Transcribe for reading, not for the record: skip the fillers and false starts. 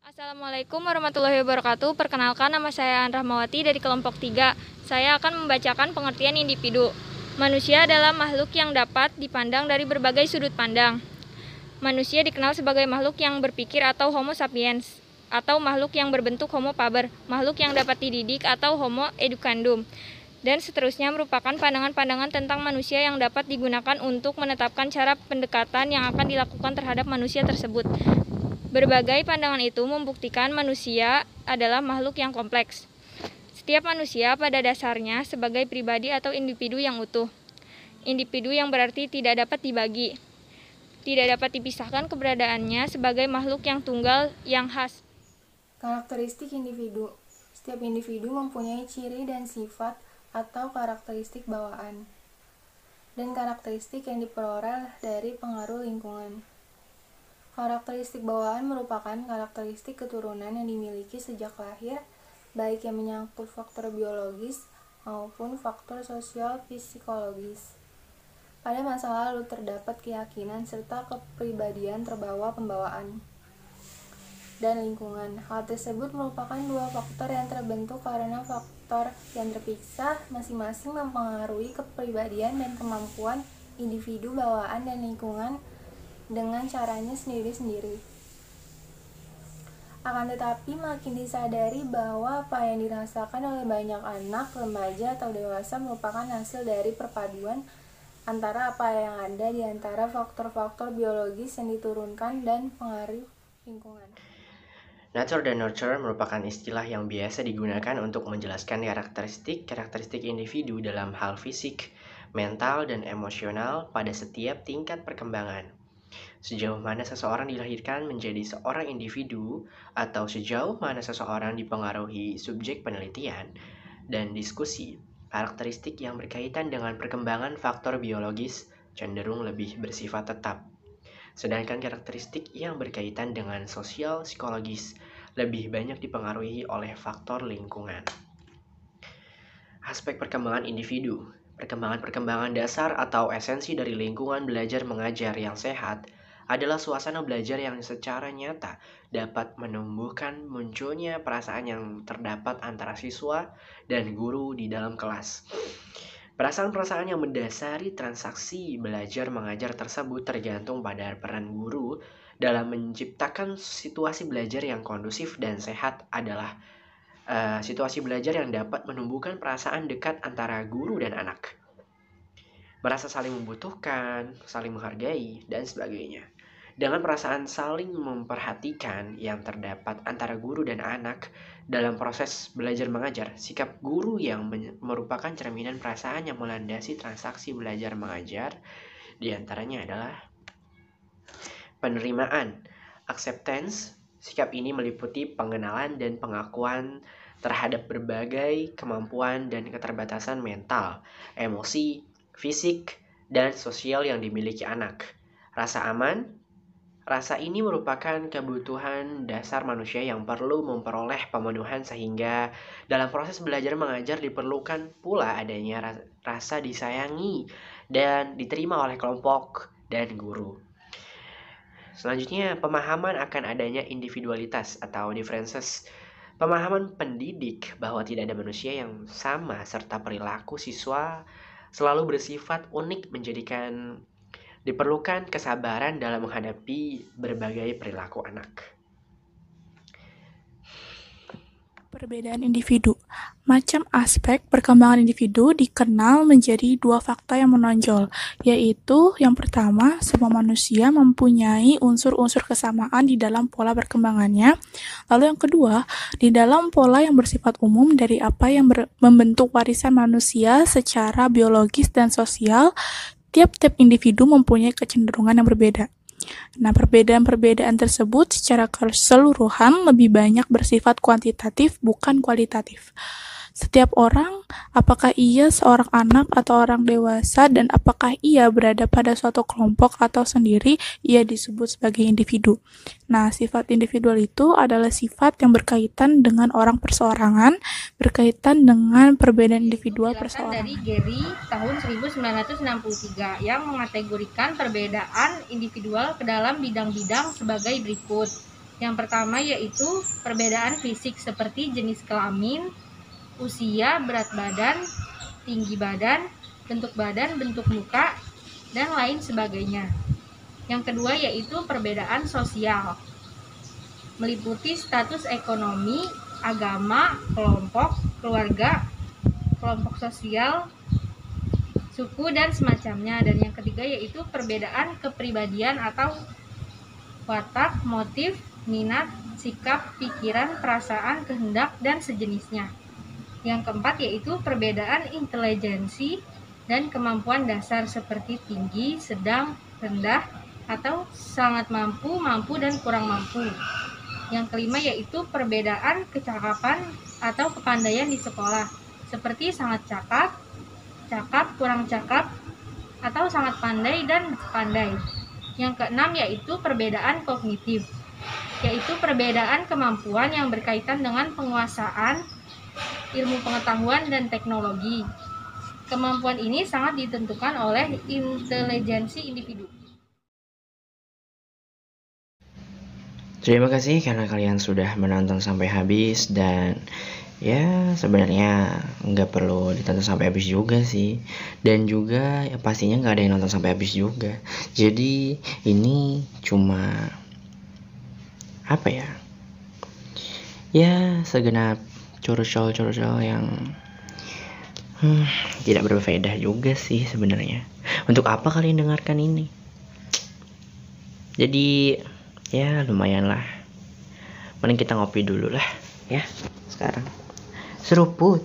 Assalamualaikum warahmatullahi wabarakatuh. Perkenalkan, nama saya An Rahmawati dari kelompok 3. Saya akan membacakan pengertian individu. Manusia adalah makhluk yang dapat dipandang dari berbagai sudut pandang. Manusia dikenal sebagai makhluk yang berpikir atau Homo sapiens, atau makhluk yang berbentuk Homo faber, makhluk yang dapat dididik atau Homo educandum, dan seterusnya merupakan pandangan-pandangan tentang manusia yang dapat digunakan untuk menetapkan cara pendekatan yang akan dilakukan terhadap manusia tersebut. Berbagai pandangan itu membuktikan manusia adalah makhluk yang kompleks. Setiap manusia pada dasarnya sebagai pribadi atau individu yang utuh. Individu yang berarti tidak dapat dibagi. Tidak dapat dipisahkan keberadaannya sebagai makhluk yang tunggal yang khas. Karakteristik individu. Setiap individu mempunyai ciri dan sifat atau karakteristik bawaan, dan karakteristik yang diperoleh dari pengaruh lingkungan. Karakteristik bawaan merupakan karakteristik keturunan yang dimiliki sejak lahir, baik yang menyangkut faktor biologis maupun faktor sosial psikologis. Pada masa lalu terdapat keyakinan serta kepribadian terbawa pembawaan dan lingkungan. Hal tersebut merupakan dua faktor yang terbentuk karena faktor yang terpisah masing-masing mempengaruhi kepribadian dan kemampuan individu, bawaan, dan lingkungan dengan caranya sendiri-sendiri. Akan tetapi makin disadari bahwa apa yang dirasakan oleh banyak anak, remaja, atau dewasa merupakan hasil dari perpaduan antara apa yang ada di antara faktor-faktor biologis yang diturunkan dan pengaruh lingkungan. Nature dan nurture merupakan istilah yang biasa digunakan untuk menjelaskan karakteristik individu dalam hal fisik, mental, dan emosional pada setiap tingkat perkembangan. Sejauh mana seseorang dilahirkan menjadi seorang individu, atau sejauh mana seseorang dipengaruhi subjek penelitian dan diskusi, karakteristik yang berkaitan dengan perkembangan faktor biologis cenderung lebih bersifat tetap. Sedangkan karakteristik yang berkaitan dengan sosial psikologis lebih banyak dipengaruhi oleh faktor lingkungan. Aspek perkembangan individu. Perkembangan dasar atau esensi dari lingkungan belajar mengajar yang sehat adalah suasana belajar yang secara nyata dapat menumbuhkan munculnya perasaan yang terdapat antara siswa dan guru di dalam kelas. Perasaan-perasaan yang mendasari transaksi belajar mengajar tersebut tergantung pada peran guru dalam menciptakan situasi belajar yang kondusif dan sehat adalah situasi belajar yang dapat menumbuhkan perasaan dekat antara guru dan anak. Merasa saling membutuhkan, saling menghargai, dan sebagainya. Dengan perasaan saling memperhatikan yang terdapat antara guru dan anak dalam proses belajar mengajar, sikap guru yang merupakan cerminan perasaan yang melandasi transaksi belajar mengajar diantaranya adalah penerimaan, acceptance. Sikap ini meliputi pengenalan dan pengakuan terhadap berbagai kemampuan dan keterbatasan mental, emosi, fisik, dan sosial yang dimiliki anak. Rasa aman. Rasa ini merupakan kebutuhan dasar manusia yang perlu memperoleh pemenuhan sehingga dalam proses belajar mengajar diperlukan pula adanya rasa disayangi dan diterima oleh kelompok dan guru. Selanjutnya, pemahaman akan adanya individualitas atau differences. Pemahaman pendidik bahwa tidak ada manusia yang sama serta perilaku siswa selalu bersifat unik menjadikan diperlukan kesabaran dalam menghadapi berbagai perilaku anak. Perbedaan individu. Macam aspek perkembangan individu dikenal menjadi dua fakta yang menonjol, yaitu yang pertama, semua manusia mempunyai unsur-unsur kesamaan di dalam pola perkembangannya. Lalu yang kedua, di dalam pola yang bersifat umum dari apa yang membentuk warisan manusia secara biologis dan sosial, tiap-tiap individu mempunyai kecenderungan yang berbeda. Nah, perbedaan-perbedaan tersebut secara keseluruhan lebih banyak bersifat kuantitatif, bukan kualitatif. Setiap orang, apakah ia seorang anak atau orang dewasa, dan apakah ia berada pada suatu kelompok atau sendiri, ia disebut sebagai individu. Nah, sifat individual itu adalah sifat yang berkaitan dengan orang perseorangan, berkaitan dengan perbedaan individual perseorangan. Dari Gary tahun 1963 yang mengategorikan perbedaan individual ke dalam bidang-bidang sebagai berikut. Yang pertama yaitu perbedaan fisik seperti jenis kelamin, usia, berat badan, tinggi badan, bentuk muka, dan lain sebagainya. Yang kedua yaitu perbedaan sosial, meliputi status ekonomi, agama, kelompok, keluarga, kelompok sosial, suku, dan semacamnya. Dan yang ketiga yaitu perbedaan kepribadian atau watak, motif, minat, sikap, pikiran, perasaan, kehendak, dan sejenisnya. Yang keempat yaitu perbedaan intelijensi dan kemampuan dasar seperti tinggi, sedang, rendah, atau sangat mampu, mampu, dan kurang mampu. Yang kelima yaitu perbedaan kecakapan atau kepandaian di sekolah, seperti sangat cakap, cakap, kurang cakap, atau sangat pandai dan pandai. Yang keenam yaitu perbedaan kognitif, yaitu perbedaan kemampuan yang berkaitan dengan penguasaan ilmu pengetahuan dan teknologi. Kemampuan ini sangat ditentukan oleh intelijensi individu. Terima kasih karena kalian sudah menonton sampai habis, dan ya sebenarnya nggak perlu ditonton sampai habis juga sih, dan juga ya pastinya nggak ada yang nonton sampai habis juga. Jadi ini cuma apa ya? Ya segenap curcol yang tidak berfaedah juga sih sebenarnya. Untuk apa kalian dengarkan ini? Jadi ya lumayan lah. Mending kita ngopi dulu lah ya sekarang. Seruput.